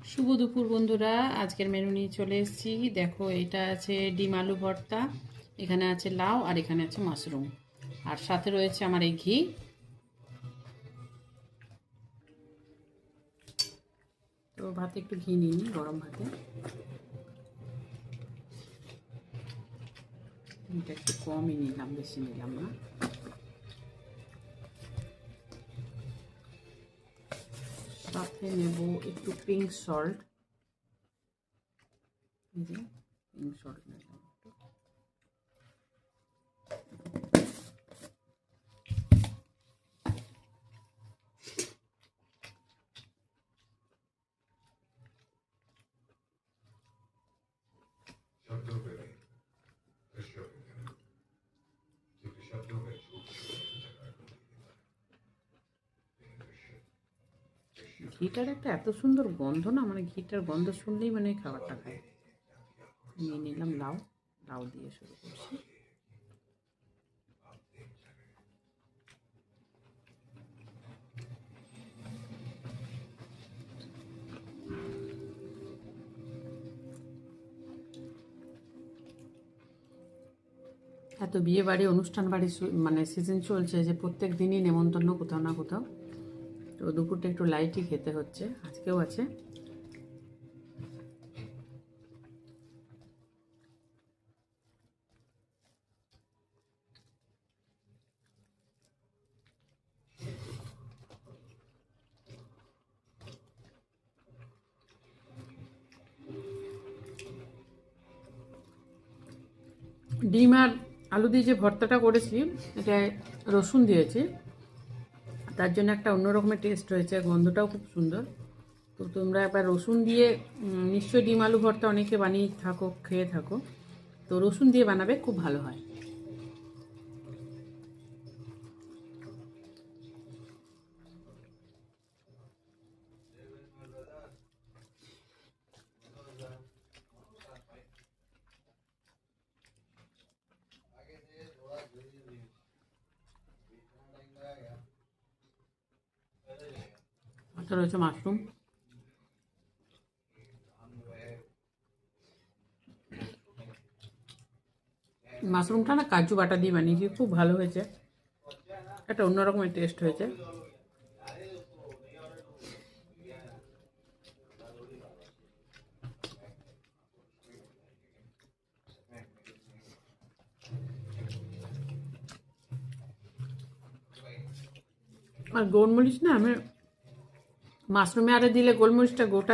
শুভ দুপুর বন্ধুরা, আজকের মেনু নিয়ে চলে এসেছি। দেখো, এটা আছে ডিম আলু ভর্তা, এখানে আছে লাউ, আর এখানে আছে মাশরুম, আর সাথে রয়েছে আমার এই ঘি। তো ভাতে একটু ঘি নিয়ে নিই, গরম ভাতে। ঘিটা একটু কমই নিলাম, বেশি নিলাম না। সাথে নেব একটু পিঙ্ক সল্ট। এই যে পিঙ্ক সল্ট নিলাম একটু। ঘিটার একটা এত সুন্দর গন্ধ না, মানে ঘিটার গন্ধ শুনলেই মানে খাবারটা খায়। নিয়ে নিলাম লাউ, লাউ দিয়ে শুরু করছি। এত বিয়ে বাড়ি, অনুষ্ঠান বাড়ি, মানে সিজন চলছে যে প্রত্যেক দিনই নেমন্তন্ন কোথাও না কোথাও। তো দুপুরটা একটু লাইটই খেতে হচ্ছে, আজকেও আছে। ডিম আর আলু দিয়ে যে ভর্তাটা করেছি, এটায় রসুন দিয়েছি, তার জন্য একটা অন্য রকমের টেস্ট হয়েছে, গন্ধটাও খুব সুন্দর। তো তোমরা একবার রসুন দিয়ে নিশ্চয়ই ডিম আলু ভর্তা অনেকে বানিয়ে থাকো, খেয়ে থাকো। তো রসুন দিয়ে বানাবে, খুব ভালো হয়। আচ্ছা, রয়েছে মাশরুম। মাশরুমটা না কাজু বাটা দিয়ে বানিয়েছি, খুব ভালো হয়েছে, একটা অন্যরকমের টেস্ট হয়েছে। আর গোলমরিচ না, আমি মাশরুমে আরে দিলে গোলমরিচটা গোটা